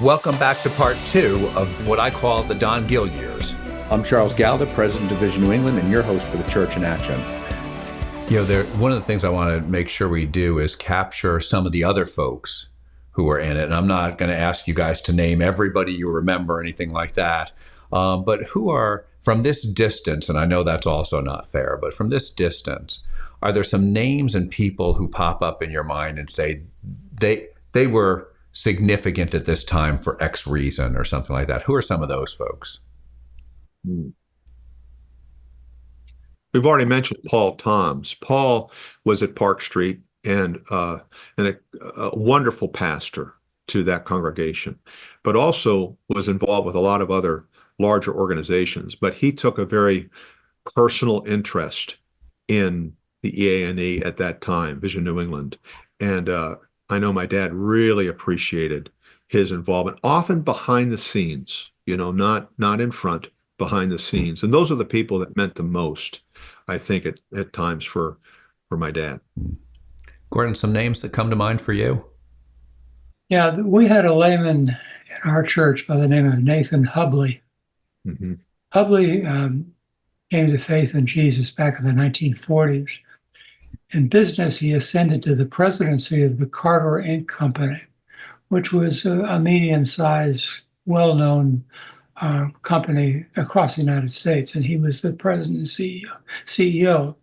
Welcome back to part 2 of what I call the Don Gill Years. I'm Charles Galda, President of Vision New England, and your host for the Church in Action. One of the things I want to make sure we do is capture some of the other folks who are in it. And I'm not going to ask you guys to name everybody you remember or anything like that. But who are, from this distance, and I know that's also not fair, but from this distance, are there some names and people who pop up in your mind and say they were significant at this time for X reason or something like that? Who are some of those folks? We've already mentioned Paul Toms. Paul was at Park Street and a wonderful pastor to that congregation, but also was involved with a lot of other larger organizations. But he took a very personal interest in the EANE at that time, Vision New England. And I know my dad really appreciated his involvement, often behind the scenes, not in front, behind the scenes. And those are the people that meant the most, I think, at times for my dad. Gordon, some names that come to mind for you? Yeah, we had a layman in our church by the name of Nathan Hubley. Mm-hmm. Hubley came to faith in Jesus back in the 1940s. In business, he ascended to the presidency of the Carter Ink Company, which was a medium-sized, well-known company across the United States. And he was the president and CEO.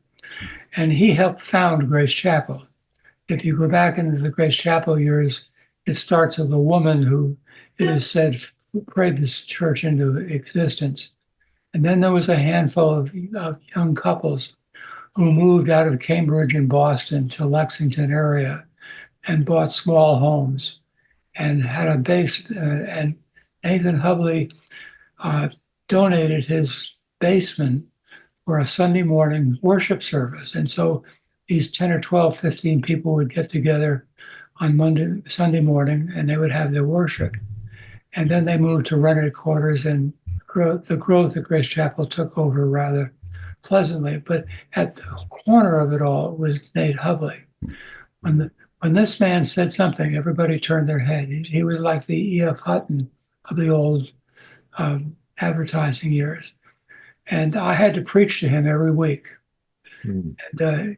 And he helped found Grace Chapel. If you go back into the Grace Chapel years, it starts with a woman who, it is said, prayed this church into existence. And then there was a handful of young couples who moved out of Cambridge and Boston to Lexington area and bought small homes and had a base. And Nathan Hubley donated his basement for a Sunday morning worship service. And so these 10 or 12, 15 people would get together on Sunday morning, and they would have their worship. And then they moved to rented quarters, and the growth of Grace Chapel took over rather pleasantly. But at the corner of it all was Nate Hubley. When this man said something, everybody turned their head. He was like the E.F. Hutton of the old advertising years. And I had to preach to him every week. And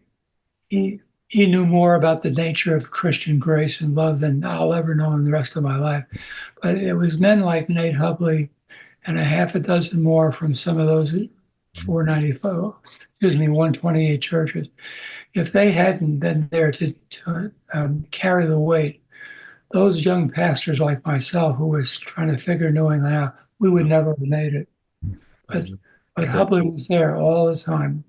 he knew more about the nature of Christian grace and love than I'll ever know in the rest of my life. But it was men like Nate Hubley and a half a dozen more from some of those 128 churches. If they hadn't been there to carry the weight, those young pastors like myself who was trying to figure New England out, we would never have made it. But Hubley was there all the time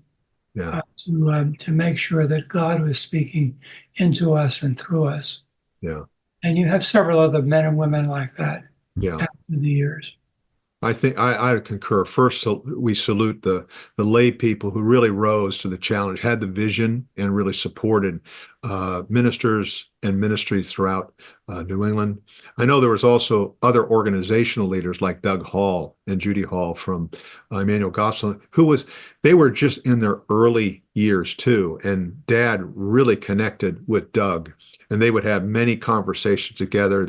to make sure that God was speaking into us and through us. Yeah. And you have several other men and women like that after the years. I think I concur. First, we salute the lay people who really rose to the challenge, had the vision, and really supported ministers and ministries throughout New England. I know there was also other organizational leaders like Doug Hall and Judy Hall from Emmanuel Gospel, they were just in their early years too. And Dad really connected with Doug, and they would have many conversations together. I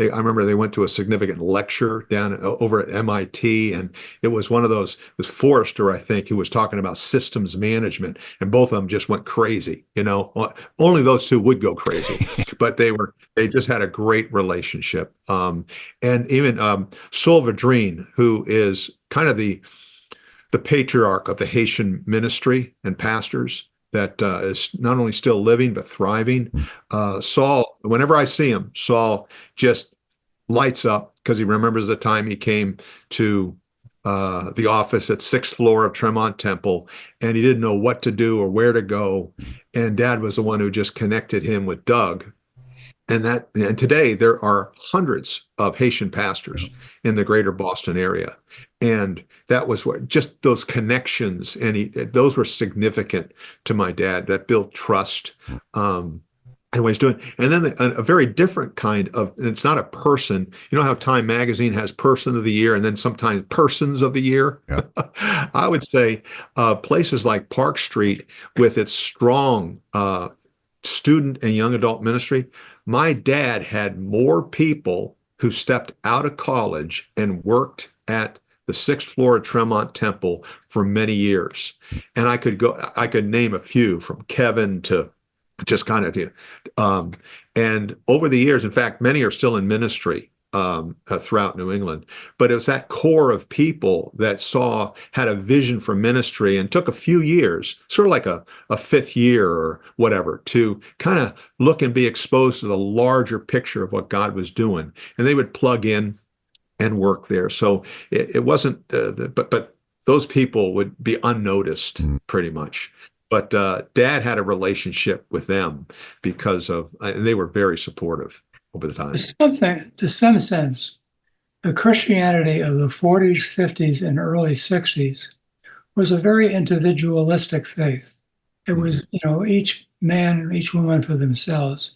remember they went to a significant lecture down over at MIT, and it was one of those, it was Forrester, I think, who was talking about systems management, and both of them just went crazy. Only those two would go crazy, but they just had a great relationship. And even Sol Vadrine, who is kind of the patriarch of the Haitian ministry and pastors that is not only still living, but thriving. Saul, whenever I see him, Saul just lights up because he remembers the time he came to the office at 6th floor of Tremont Temple, and he didn't know what to do or where to go. And Dad was the one who just connected him with Doug. And today there are hundreds of Haitian pastors in the greater Boston area. And that was just those connections. And those were significant to my dad. That built trust. And what he's doing. And then a very different kind of, and it's not a person. You know how Time Magazine has Person of the Year and then sometimes Persons of the Year? Yeah. I would say places like Park Street with its strong student and young adult ministry, my dad had more people who stepped out of college and worked at the 6th floor of Tremont Temple for many years. And I could name a few, from Kevin to just kind of, and over the years, in fact, many are still in ministry throughout New England. But it was that core of people that had a vision for ministry, and took a few years, sort of like a 5th year or whatever, to kind of look and be exposed to the larger picture of what God was doing. And they would plug in and work there. So it wasn't, but those people would be unnoticed pretty much. But Dad had a relationship with them because and they were very supportive over the time. To some sense, the Christianity of the 40s, 50s, and early 60s was a very individualistic faith. It was, each man, each woman for themselves.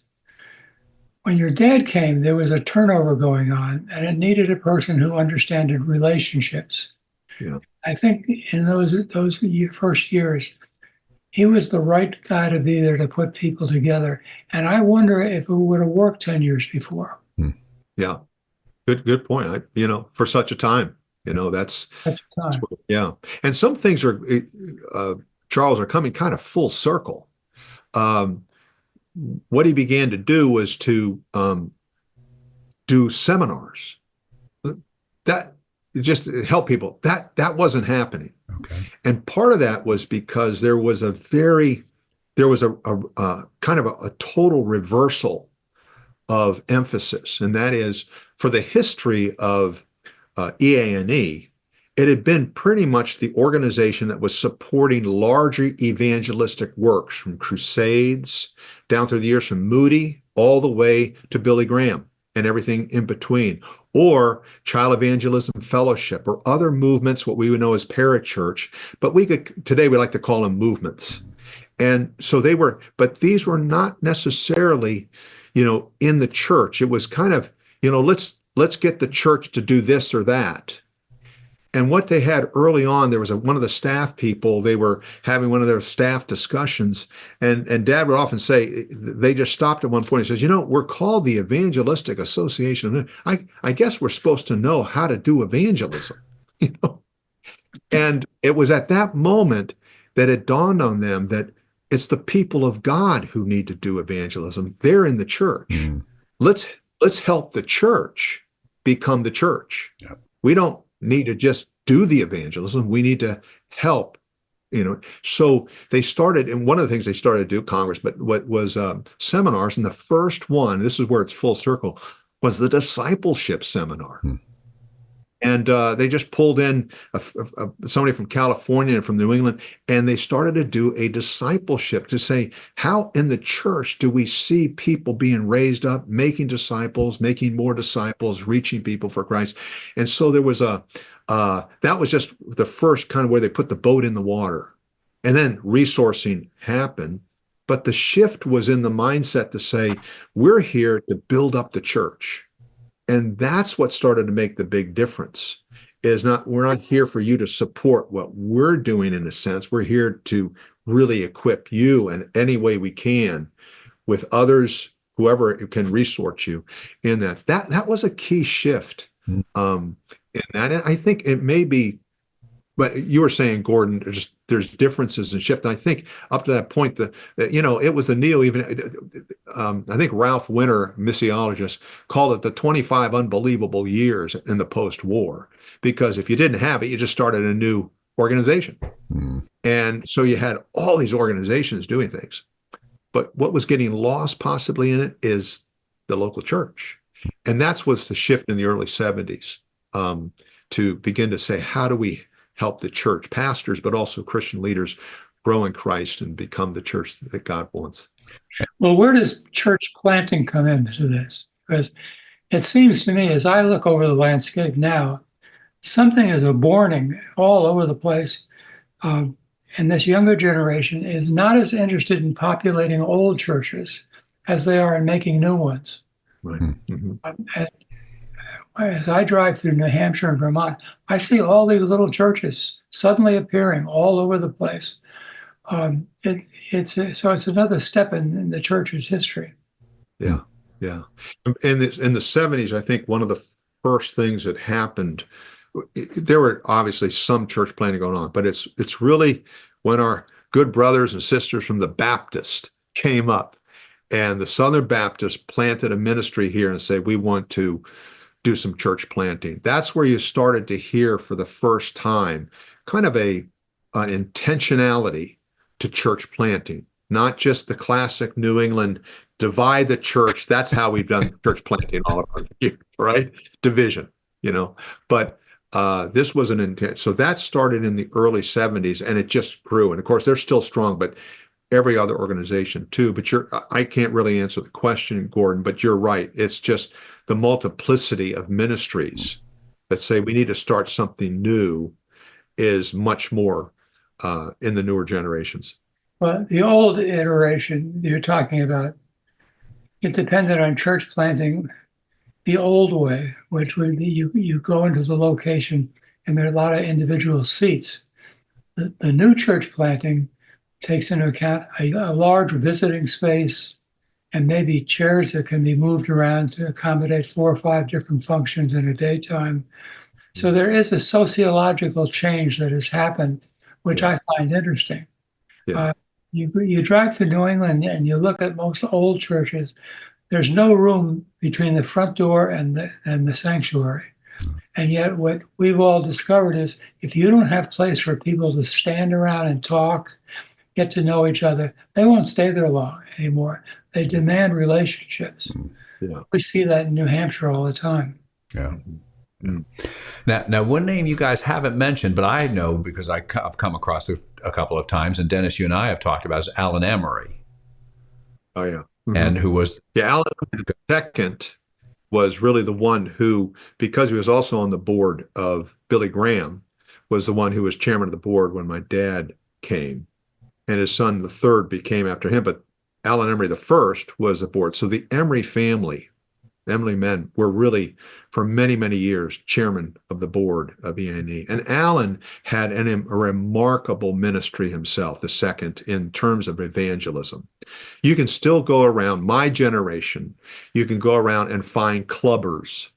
When your dad came, there was a turnover going on, and it needed a person who understood relationships. Yeah. I think in those first years, he was the right guy to be there to put people together. And I wonder if it would have worked 10 years before. Yeah. Good point. For such a time, that's yeah. And some things are, Charles, are coming kind of full circle. What he began to do was to do seminars that just help people. That wasn't happening. Okay. And part of that was because there was a kind of a total reversal of emphasis, and that is, for the history of EANE, it had been pretty much the organization that was supporting larger evangelistic works, from crusades down through the years, from Moody all the way to Billy Graham and everything in between, or Child Evangelism Fellowship, or other movements, what we would know as parachurch, but today we like to call them movements. And so but these were not necessarily, in the church. It was kind of, let's get the church to do this or that. And what they had early on, there was one of the staff people, they were having one of their staff discussions, and Dad would often say, they just stopped at one point. He says, we're called the Evangelistic Association. I guess we're supposed to know how to do evangelism. And it was at that moment that it dawned on them that it's the people of God who need to do evangelism. They're in the church. Mm. Let's help the church become the church. Yep. We don't need to just do the evangelism. We need to help, So they started, and one of the things they started to do, Congress, but what was seminars, and the first one, this is where it's full circle, was the discipleship seminar. Hmm. And they just pulled in somebody from California and from New England, and they started to do a discipleship to say, how in the church do we see people being raised up, making disciples, making more disciples, reaching people for Christ? And so there was that was just the first kind of where they put the boat in the water. And then resourcing happened. But the shift was in the mindset to say, we're here to build up the church. And that's what started to make the big difference. We're not here for you to support what we're doing, in a sense. We're here to really equip you in any way we can with others, whoever can resource you in that. That was a key shift. In that. And I think it may be, but you were saying, Gordon, there's differences in shift. And I think up to that point, it was I think Ralph Winter, missiologist, called it the 25 unbelievable years in the post-war, because if you didn't have it, you just started a new organization. Mm. And so you had all these organizations doing things. But what was getting lost possibly in it is the local church. And that's what's the shift in the early 70s, to begin to say, how do we help the church, pastors, but also Christian leaders, grow in Christ and become the church that God wants? Well, where does church planting come into this? Because it seems to me, as I look over the landscape now, something is aborting all over the place. And this younger generation is not as interested in populating old churches as they are in making new ones. Right. Mm-hmm. As I drive through New Hampshire and Vermont, I see all these little churches suddenly appearing all over the place. So it's another step in the church's history. Yeah. Yeah. In the 70s, I think one of the first things that happened, there were obviously some church planting going on, but it's really when our good brothers and sisters from the Baptist came up, and the Southern Baptists planted a ministry here and said, we want to do some church planting. That's where you started to hear for the first time kind of an intentionality to church planting, not just the classic New England divide the church. That's how we've done church planting all of our years, right? Division, but this was an intent. So that started in the early 70s, and it just grew. And of course, they're still strong, but every other organization too. But I can't really answer the question, Gordon, but you're right. It's just the multiplicity of ministries that say we need to start something new is much more in the newer generations. Well, the old iteration you're talking about, it depended on church planting the old way, which would be you go into the location and there are a lot of individual seats. The new church planting takes into account a large visiting space and maybe chairs that can be moved around to accommodate 4 or 5 different functions in a daytime. So there is a sociological change that has happened, which I find interesting. Yeah. You drive through New England and you look at most old churches, there's no room between the front door and the sanctuary. And yet what we've all discovered is if you don't have place for people to stand around and talk, get to know each other, they won't stay there long anymore. They demand relationships. Yeah. We see that in New Hampshire all the time. Yeah. Now, one name you guys haven't mentioned, but I know because I've come across it a couple of times, and Dennis, you and I have talked about, is Alan Emery. Oh, yeah. And who was... Yeah, Alan II was really the one who, because he was also on the board of Billy Graham, was the one who was chairman of the board when my dad came. And his son, the third, became after him. But Alan Emery, the first, was the board. So the Emery family, Emery men, were really, for many, many years, chairman of the board of VNE. And Alan had a remarkable ministry himself, the second, in terms of evangelism. You can still go around, my generation, you can go around and find clubbers.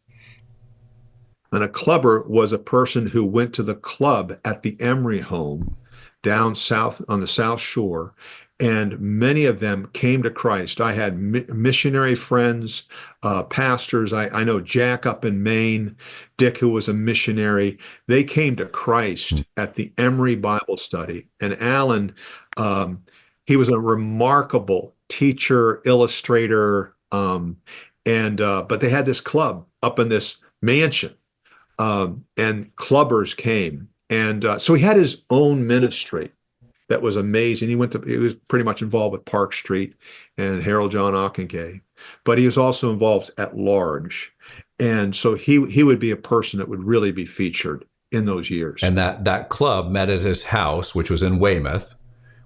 And a clubber was a person who went to the club at the Emery home down south on the South Shore, and many of them came to Christ. I had missionary friends, pastors. I know Jack up in Maine, Dick, who was a missionary. They came to Christ at the Emery Bible study. And Alan, he was a remarkable teacher, illustrator, but they had this club up in this mansion, and clubbers came. And so he had his own ministry that was amazing. He was pretty much involved with Park Street and Harold John Ockengay, but he was also involved at large. And so he would be a person that would really be featured in those years. And that club met at his house, which was in Weymouth,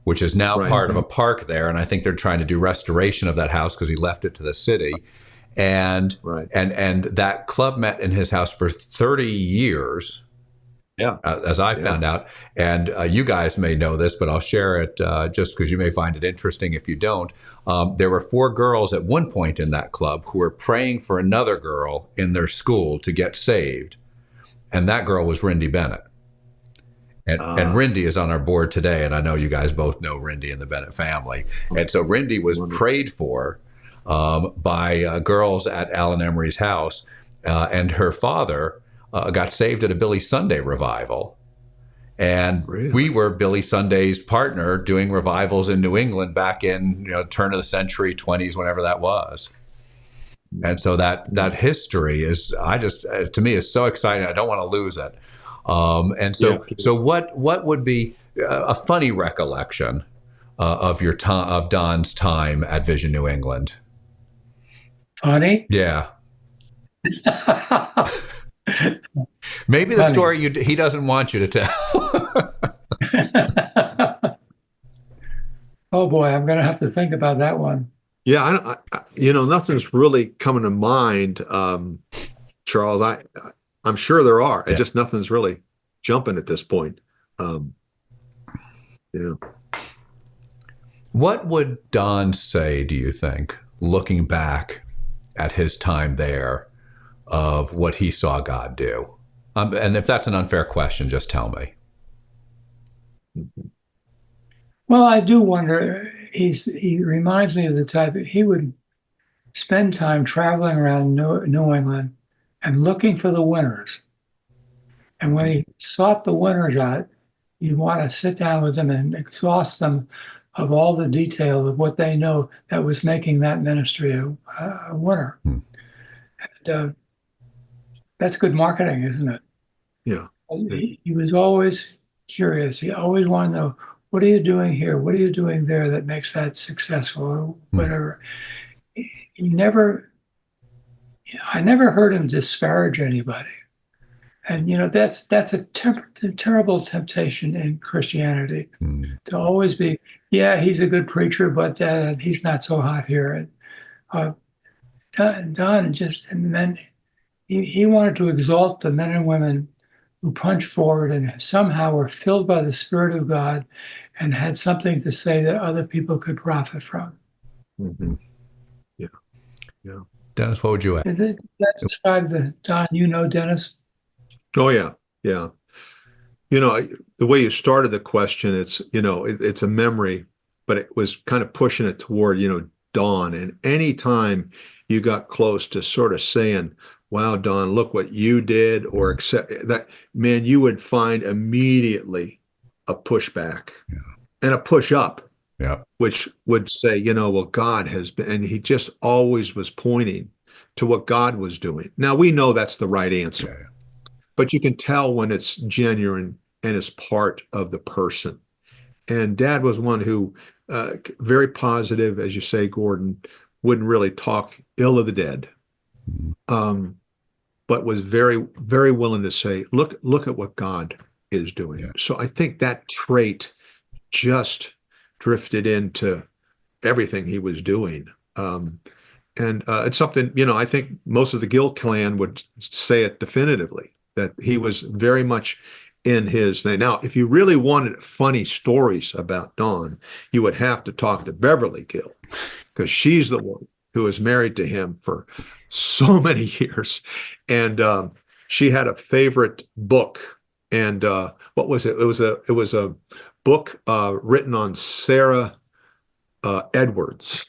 which is now part of a park there. And I think they're trying to do restoration of that house because he left it to the city. And that club met in his house for 30 years. Yeah, as I found out. And you guys may know this, but I'll share it just because you may find it interesting if you don't. There were 4 girls at one point in that club who were praying for another girl in their school to get saved. And that girl was Rindy Bennett. And Rindy is on our board today. And I know you guys both know Rindy and the Bennett family. And so Rindy was prayed for by girls at Alan Emery's house. And her father got saved at a Billy Sunday revival. And we were Billy Sunday's partner doing revivals in New England back in turn of the century, 20s, whenever that was. And so that history is, to me, is so exciting. I don't want to lose it. And so what would be a funny recollection of of Don's time at Vision New England? Funny? Yeah. Maybe the story he doesn't want you to tell. Oh boy, I'm going to have to think about that one. Yeah, nothing's really coming to mind, Charles. I'm sure there are. Yeah. Just nothing's really jumping at this point. What would Don say, do you think, looking back at his time there of what he saw God do? And if that's an unfair question, just tell me. Well, I do wonder. He reminds me of the type. He would spend time traveling around New England and looking for the winners. And when he sought the winners out, you'd want to sit down with them and exhaust them of all the detail of what they know that was making that ministry a winner. And that's good marketing, isn't it? Yeah. He was always curious. He always wanted to know, what are you doing here? What are you doing there that makes that successful or whatever? I never heard him disparage anybody. And, that's a terrible temptation in Christianity, to always be, yeah, he's a good preacher, but he's not so hot here. And Don and then he wanted to exalt the men and women who punched forward and somehow were filled by the Spirit of God and had something to say that other people could profit from. Mm-hmm. Yeah. Yeah. Dennis, what would you add? Did that describe the Don Dennis? Oh, yeah. Yeah. The way you started the question, it's a memory, but it was kind of pushing it toward, Don. And anytime you got close to sort of saying, wow, Don, look what you did, or accept that, man, you would find immediately a pushback and a push up, which would say, well, God has been, and he just always was pointing to what God was doing. Now, we know that's the right answer, but you can tell when it's genuine and is part of the person. And Dad was one who, very positive, as you say, Gordon, wouldn't really talk ill of the dead. But was very, very willing to say, look at what God is doing. Yeah. So I think that trait just drifted into everything he was doing. And it's something, I think most of the Gill clan would say it definitively, that he was very much in his thing. Now, if you really wanted funny stories about Don, you would have to talk to Beverly Gill, because she's the one who was married to him for so many years. And she had a favorite book. And what was it? It was a book written on Sarah Edwards.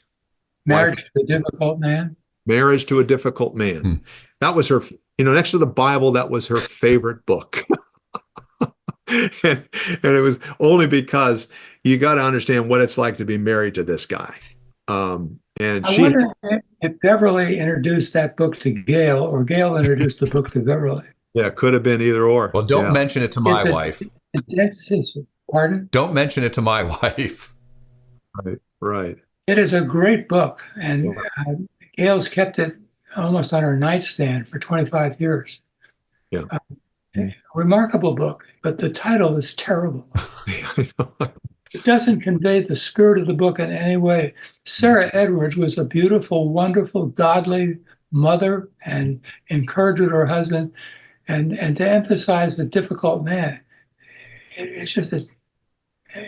Marriage to a Difficult Man? Marriage to a Difficult Man. That was her, next to the Bible, that was her favorite book. and it was only because you got to understand what it's like to be married to this guy. And I wonder if Beverly introduced that book to Gail, or Gail introduced the book to Beverly. Yeah, it could have been either or. Well, don't mention it to my wife. Pardon? Don't mention it to my wife. Right. It is a great book, and Gail's kept it almost on her nightstand for 25 years. Yeah. Remarkable book, but the title is terrible. I know. It doesn't convey the spirit of the book in any way. Sarah Edwards was a beautiful, wonderful, godly mother and encouraged her husband. And to emphasize the difficult man, it's just that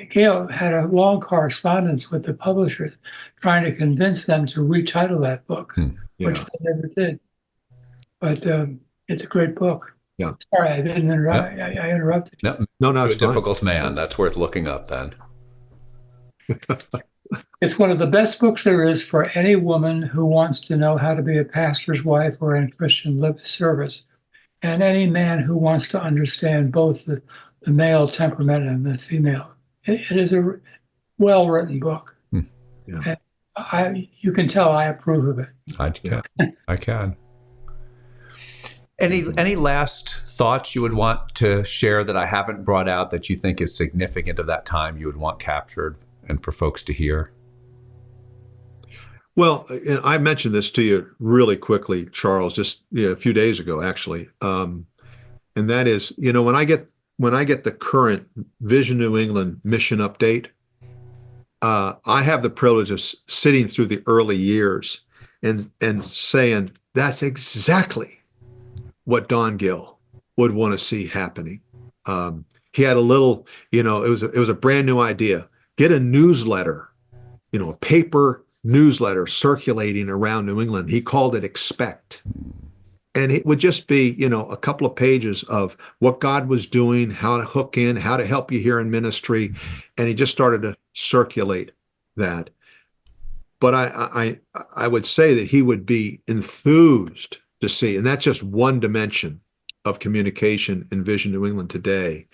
Gail had a long correspondence with the publishers trying to convince them to retitle that book, which they never did. But it's a great book. Yeah. Sorry, I didn't interrupt. I interrupted you. No, A Difficult Man. That's worth looking up then. It's one of the best books there is for any woman who wants to know how to be a pastor's wife or in Christian service, and any man who wants to understand both the male temperament and the female. It is a well-written book. Yeah. And you can tell I approve of it. I can. Any last thoughts you would want to share that I haven't brought out that you think is significant of that time you would want captured and for folks to hear? Well, and I mentioned this to you really quickly, Charles, just a few days ago, actually. And that is, when I get the current Vision New England mission update, I have the privilege of sitting through the early years and saying that's exactly what Don Gill would want to see happening. He had a little, it was a brand new idea. Get a newsletter, a paper newsletter circulating around New England. He called it Expect. And it would just be, a couple of pages of what God was doing, how to hook in, how to help you here in ministry. And he just started to circulate that. But I would say that he would be enthused to see, and that's just one dimension of communication in Vision New England today,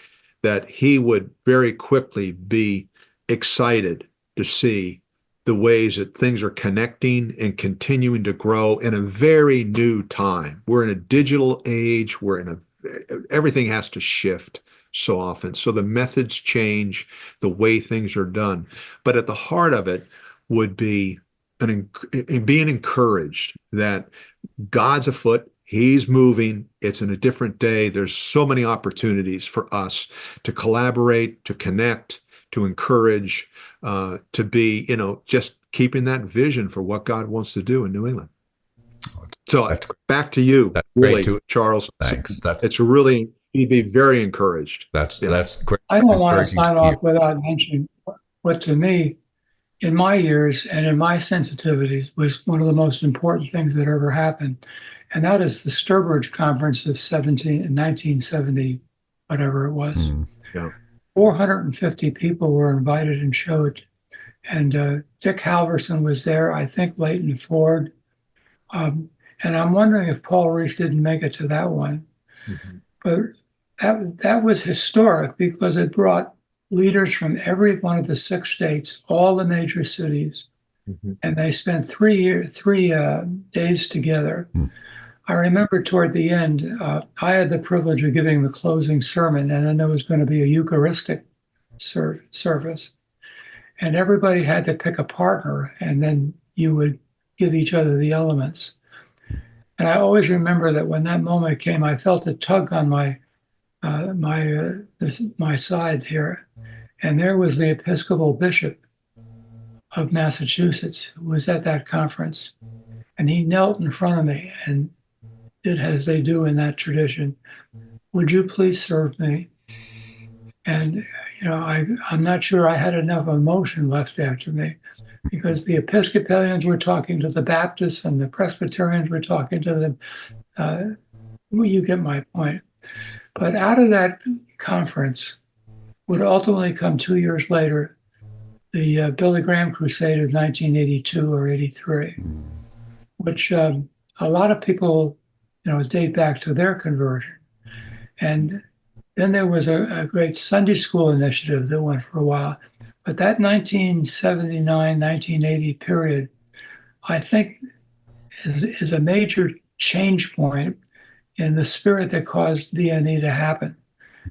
that he would very quickly be excited to see the ways that things are connecting and continuing to grow in a very new time. We're in a digital age. Everything has to shift so often. So the methods change, the way things are done. But at the heart of it would be being encouraged that God's afoot. He's moving. It's in a different day. There's so many opportunities for us to collaborate, to connect, to encourage, to be, just keeping that vision for what God wants to do in New England. So back to you, really, Charles. Thanks. You'd be very encouraged. That's great. I don't want to sign off without mentioning what to me, in my years and in my sensitivities, was one of the most important things that ever happened. And that is the Sturbridge Conference of 1970, whatever it was. Yeah. 450 people were invited and showed. And Dick Halverson was there, I think Leighton Ford. And I'm wondering if Paul Reese didn't make it to that one. Mm-hmm. But that was historic because it brought leaders from every one of the 6 states, all the major cities. Mm-hmm. And they spent 3 days together. Mm-hmm. I remember toward the end, I had the privilege of giving the closing sermon, and then there was going to be a Eucharistic service. And everybody had to pick a partner, and then you would give each other the elements. And I always remember that when that moment came, I felt a tug on my side here. And there was the Episcopal Bishop of Massachusetts, who was at that conference. And he knelt in front of me and did as they do in that tradition. Would you please serve me? And, I'm not sure I had enough emotion left after me, because the Episcopalians were talking to the Baptists and the Presbyterians were talking to them. Well, you get my point. But out of that conference would ultimately come 2 years later, the Billy Graham Crusade of 1982 or 83, which a lot of people, date back to their conversion. And then there was a great Sunday school initiative that went for a while. But that 1979, 1980 period, I think, is a major change point in the spirit that caused VNE to happen.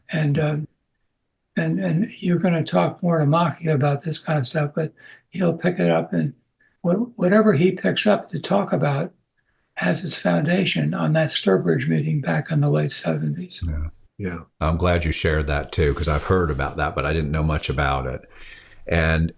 And you're going to talk more to Maki about this kind of stuff, but he'll pick it up, and whatever he picks up to talk about has its foundation on that Sturbridge meeting back in the late 70s. Yeah. I'm glad you shared that too, because I've heard about that, but I didn't know much about it. And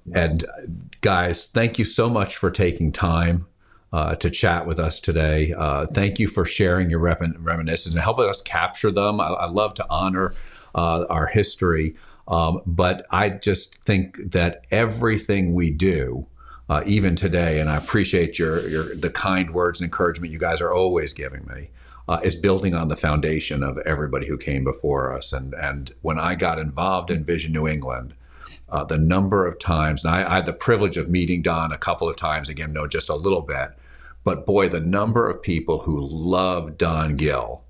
guys, thank you so much for taking time to chat with us today. Thank you for sharing your reminiscences and helping us capture them. I love to honor our history, but I just think that everything we do, even today, and I appreciate the kind words and encouragement you guys are always giving me, is building on the foundation of everybody who came before us. And when I got involved in Vision New England, the number of times, and I had the privilege of meeting Don a couple of times, again, just a little bit, but boy, the number of people who loved Don Gill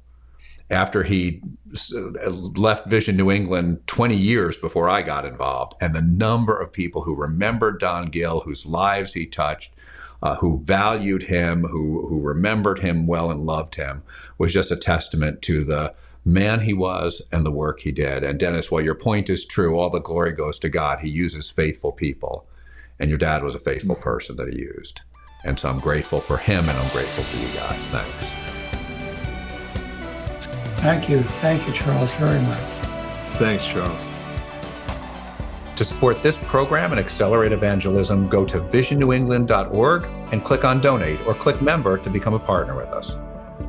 after he left Vision New England 20 years before I got involved, and the number of people who remembered Don Gill, whose lives he touched, who valued him, who remembered him well and loved him, was just a testament to the man he was and the work he did. And Dennis, while your point is true, all the glory goes to God. He uses faithful people, and your dad was a faithful person that he used. And so I'm grateful for him, and I'm grateful for you guys. Thanks. Thank you, Charles, very much. Thanks, Charles. To support this program and accelerate evangelism, go to visionnewengland.org and click on Donate, or click Member to become a partner with us.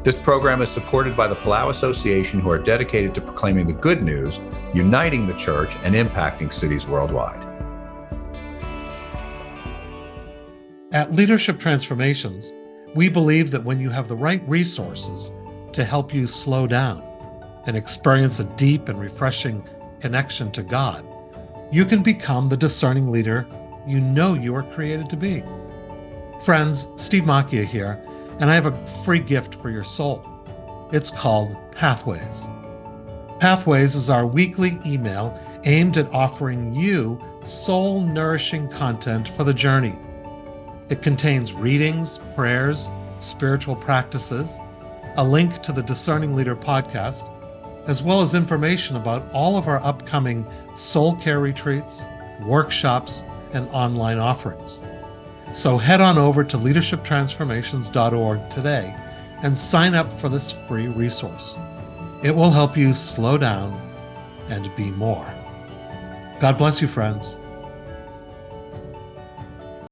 This program is supported by the Palau Association, who are dedicated to proclaiming the good news, uniting the church, and impacting cities worldwide. At Leadership Transformations, we believe that when you have the right resources to help you slow down and experience a deep and refreshing connection to God, you can become the discerning leader you know you are created to be. Friends, Steve Macchia here, and I have a free gift for your soul. It's called Pathways. Pathways is our weekly email aimed at offering you soul-nourishing content for the journey. It contains readings, prayers, spiritual practices, a link to the Discerning Leader podcast, as well as information about all of our upcoming soul care retreats, workshops, and online offerings. So head on over to leadershiptransformations.org today and sign up for this free resource. It will help you slow down and be more. God bless you, friends.